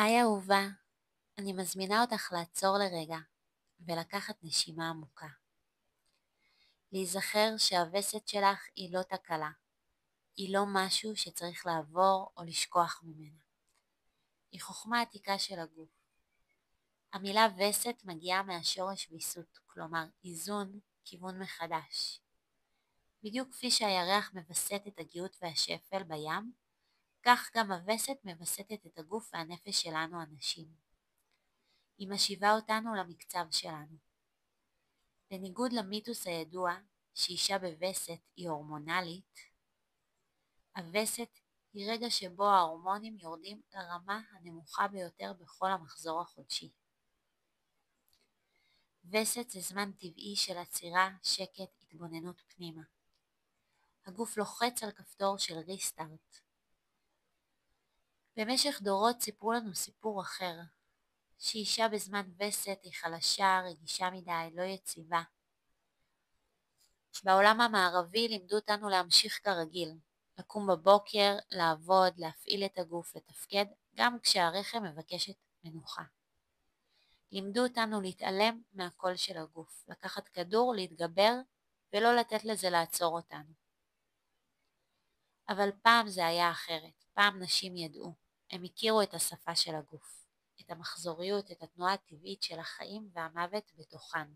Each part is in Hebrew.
היי אהובה, אני מזמינה אותך לעצור לרגע ולקחת נשימה עמוקה. להיזכר שהווסת שלך היא לא תקלה, היא לא משהו שצריך לעבור או לשכוח ממנה. היא חוכמה עתיקה של הגוף. המילה וסת מגיעה מהשורש ויסות, כלומר איזון, כיוון מחדש. בדיוק כפי שהירח מווסת את הגאות והשפל בים, כך גם הווסת מווסתת את הגוף והנפש שלנו הנשים. היא משיבה אותנו למקצב שלנו. בניגוד למיתוס הידוע שאישה בווסת היא הורמונלית, הווסת היא רגע שבו ההורמונים יורדים לרמה הנמוכה ביותר בכל המחזור החודשי. וסת זה זמן טבעי של עצירה, שקט, התבוננות פנימה. הגוף לוחץ על כפתור של ריסטארט. במשך דורות סיפרו לנו סיפור אחר, שאישה בזמן וסת היא חלשה, רגישה מדי, לא יציבה. בעולם המערבי לימדו אותנו להמשיך כרגיל, לקום בבוקר, לעבוד, להפעיל את הגוף, לתפקד, גם כשהרחם מבקשת מנוחה. לימדו אותנו להתעלם מהקול של הגוף, לקחת כדור, להתגבר, ולא לתת לזה לעצור אותנו. אבל פעם זה היה אחרת, פעם נשים ידעו, הם הכירו את השפה של הגוף, את המחזוריות, את התנועה הטבעית של החיים והמוות בתוכן.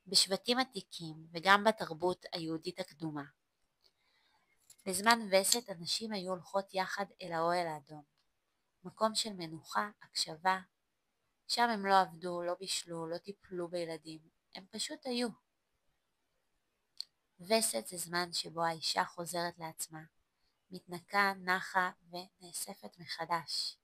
בשבטים עתיקים וגם בתרבות היהודית הקדומה, בזמן וסת הנשים היו הולכות יחד אל האוהל האדום, מקום של מנוחה, הקשבה. שם הם לא עבדו, לא בישלו, לא טיפלו בילדים, הם פשוט היו. וסת זה זמן שבו האישה חוזרת לעצמה, מתנקה, נחה ונאספת מחדש.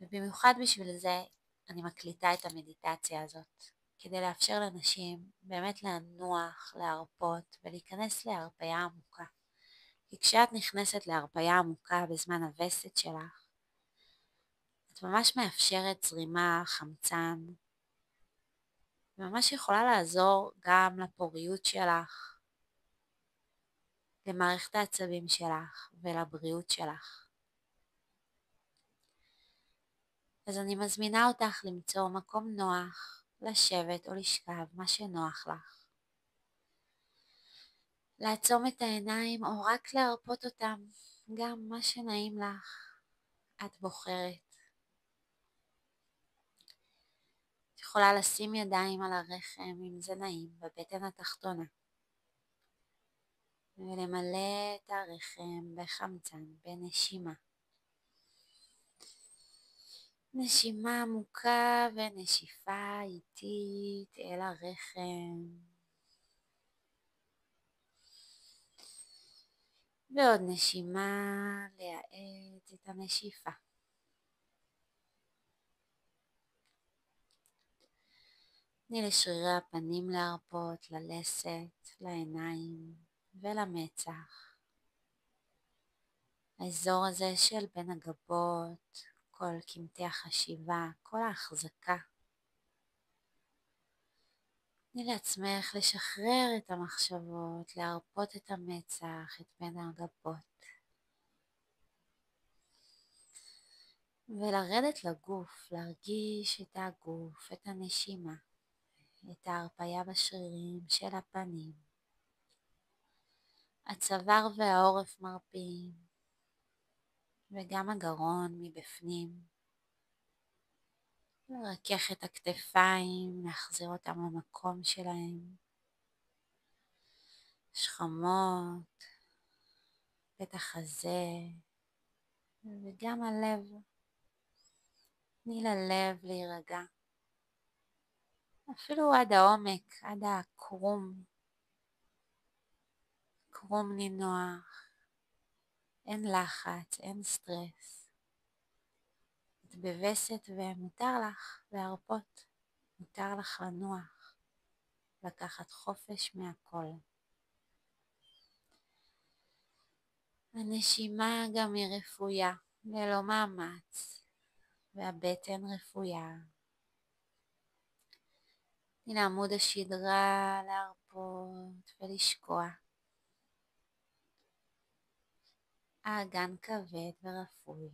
ובמיוחד בשביל זה אני מקליטה את המדיטציה הזאת, כדי לאפשר לנשים באמת לנוח, להרפות ולהיכנס להרפיה עמוקה. כי כשאת נכנסת להרפיה עמוקה בזמן הווסת שלך, את ממש מאפשרת זרימה, חמצן, וממש יכולה לעזור גם לפוריות שלך, למערכת העצבים שלך ולבריאות שלך. אז אני מזמינה אותך למצוא מקום נוח, לשבת או לשכב, מה שנוח לך. לעצום את העיניים או רק להרפות אותם, גם מה שנעים לך, את בוחרת. את יכולה לשים ידיים על הרחם אם זה נעים, בבטן התחתונה. ולמלא את הרחם בחמצן, בנשימה. נשימה עמוקה ונשיפה איטית אל הרחם. ועוד נשימה, להאט את הנשיפה. תני לשרירי הפנים להרפות, ללסת, לעיניים ולמצח. האזור הזה של בין הגבות, כל קמטי החשיבה, כל ההחזקה. תני לעצמך לשחרר את המחשבות, להרפות את המצח, את בין הגבות. ולרדת לגוף, להרגיש את הגוף, את הנשימה, את ההרפיה בשרירים של הפנים. הצוואר והעורף מרפים, וגם הגרון מבפנים. לרכך את הכתפיים, להחזיר אותם למקום שלהם. שכמות, פתח חזה, וגם הלב. תני ללב להירגע. אפילו עד העומק, עד הקרום. קרום נינוח. אין לחץ, אין סטרס. את בווסת ומותר לך להרפות. מותר לך לנוח. לקחת חופש מהכל. הנשימה גם היא רפויה, ללא מאמץ. והבטן רפויה. הנה עמוד השדרה להרפות ולשקוע. האגן כבד ורפוי.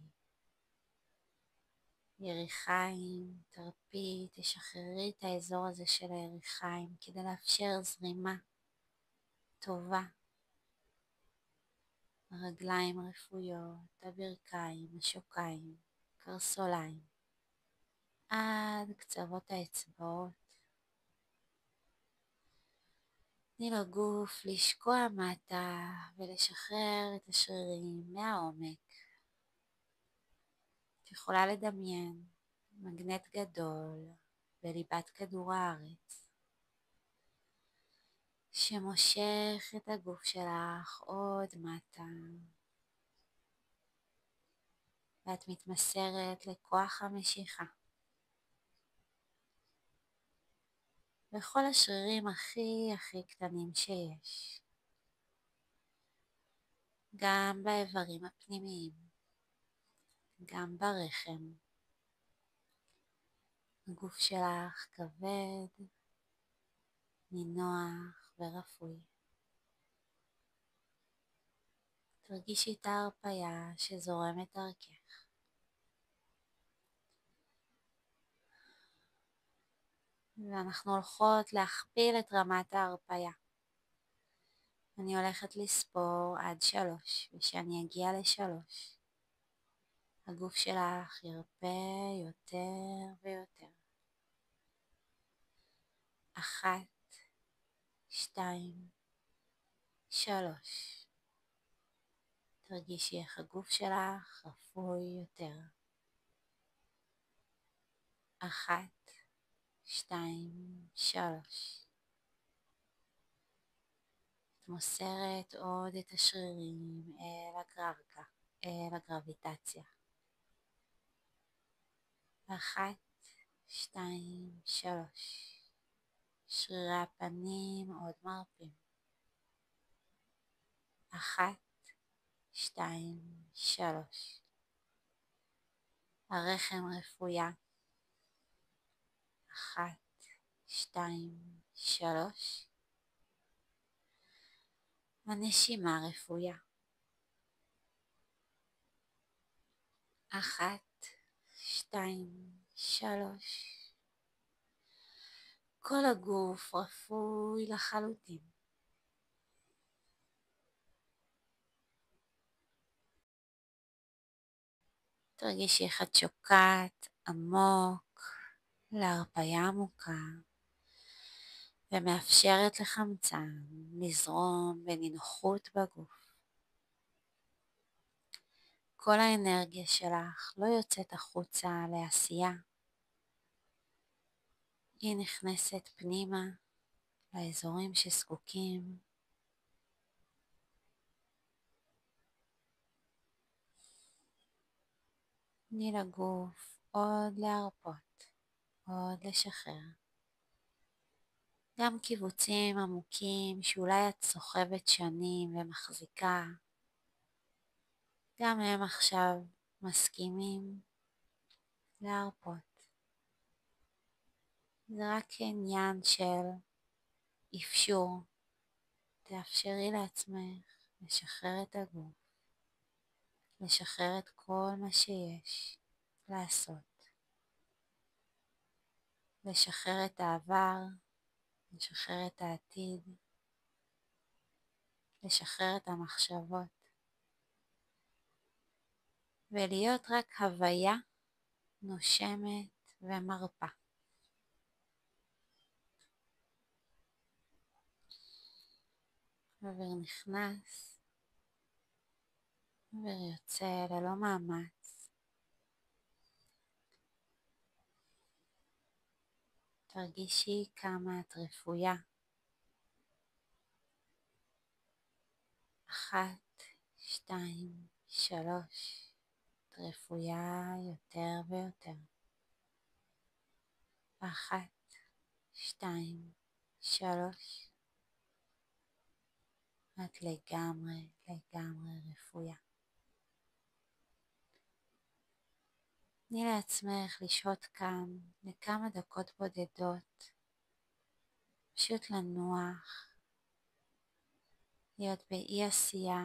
יריחיים, תרפי, תשחררי את האזור הזה של היריחיים כדי לאפשר זרימה טובה. הרגליים רפויות, הברכיים, השוקיים, קרסוליים, עד קצוות האצבעות. תני לגוף לשקוע מטה ולשחרר את השרירים מהעומק. את יכולה לדמיין מגנט גדול בליבת כדור הארץ שמושך את הגוף שלך עוד מטה, ואת מתמסרת לכוח המשיכה. בכל השרירים הכי קטנים שיש, גם באיברים הפנימיים, גם ברחם. הגוף שלך כבד, נינוח ורפוי. תרגישי את ההרפיה שזורמת דרכך. ואנחנו הולכות להכפיל את רמת ההרפיה. אני הולכת לספור עד 3, ושאני אגיע ל3, הגוף שלך ירפה יותר ויותר. 1, 2, 3. תרגישי איך הגוף שלך רפוי יותר. 1, 2, 3. את מוסרת עוד את השרירים אל הגרביטציה. 1, 2, 3. שרירי הפנים עוד מרפים. 1, 2, 3. הרחם רפויה. 1, 2, 3. הנשימה רפויה. 1, 2, 3. כל הגוף רפוי לחלוטין. תרגישי איך את שוקעת עמוק להרפיה עמוקה ומאפשרת לחמצן לזרום בנינוחות בגוף. כל האנרגיה שלך לא יוצאת החוצה לעשייה. היא נכנסת פנימה לאזורים שזקוקים. תני לגוף עוד להרפות, עוד לשחרר. גם קיבוצים עמוקים שאולי את סוחבת שנים ומחזיקה, גם הם עכשיו מסכימים להרפות. זה רק עניין של אפשור. תאפשרי לעצמך לשחרר את הגוף, לשחרר את כל מה שיש לעשות, לשחרר את העבר, לשחרר את העתיד, לשחרר את המחשבות, ולהיות רק הוויה נושמת ומרפה. אוויר נכנס, אוויר יוצא ללא מאמץ. תרגישי כמה את רפויה. 1, 2, 3. את רפויה יותר ויותר. 1, 2, 3. את לגמרי רפויה. תני לעצמך לשהות כאן לכמה דקות בודדות, פשוט לנוח, להיות באי עשייה.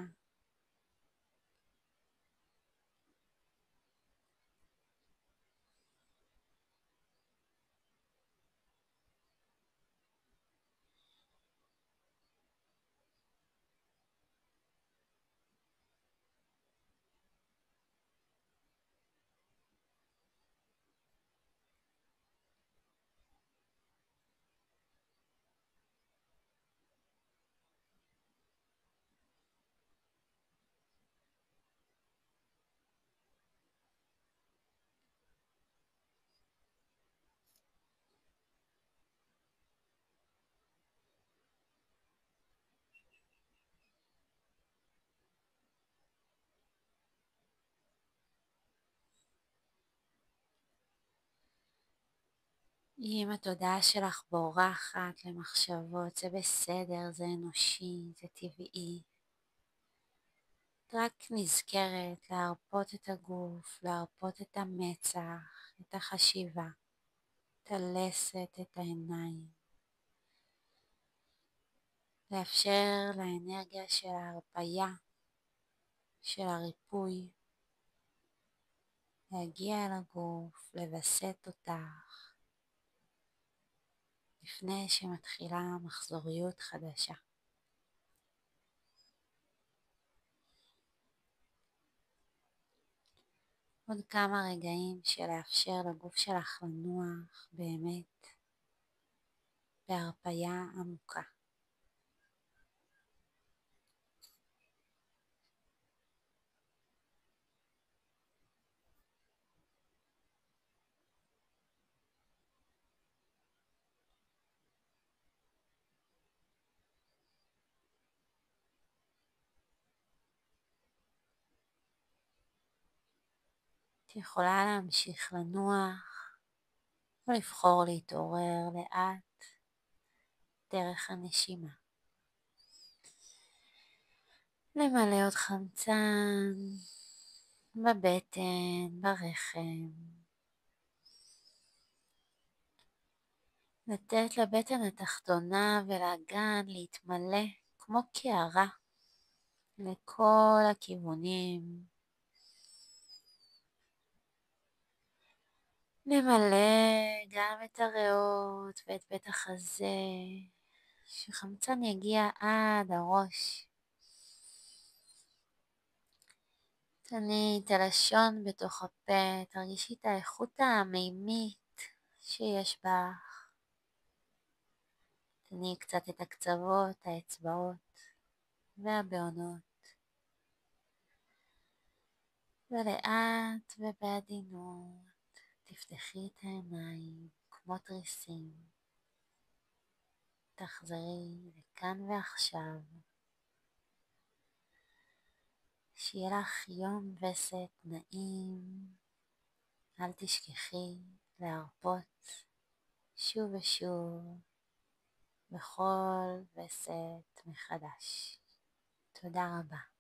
אם התודעה שלך בורחת למחשבות, זה בסדר, זה אנושי, זה טבעי. את רק נזכרת להרפות את הגוף, להרפות את המצח, את החשיבה, את הלסת, את העיניים. לאפשר לאנרגיה של ההרפיה, של הריפוי, להגיע אל הגוף, לווסת אותך, לפני שמתחילה מחזוריות חדשה. עוד כמה רגעים של לאפשר לגוף שלך לנוח באמת בהרפיה עמוקה. את יכולה להמשיך לנוח או לבחור להתעורר לאט דרך הנשימה. למלא עוד חמצן בבטן, ברחם. לתת לבטן התחתונה ולאגן להתמלא כמו קערה לכל הכיוונים. נמלא גם את הריאות ואת בית החזה, שחמצן יגיע עד הראש. תניעי את הלשון בתוך הפה, תרגישי את האיכות המימית שיש בך. תניעי קצת את הקצוות, האצבעות והבעונות. ולאט ובעדינות תפתחי את העיניים כמו תריסים. תחזרי לכאן ועכשיו. שיהיה לך יום וסת נעים. אל תשכחי להרפות שוב ושוב בכל וסת מחדש. תודה רבה.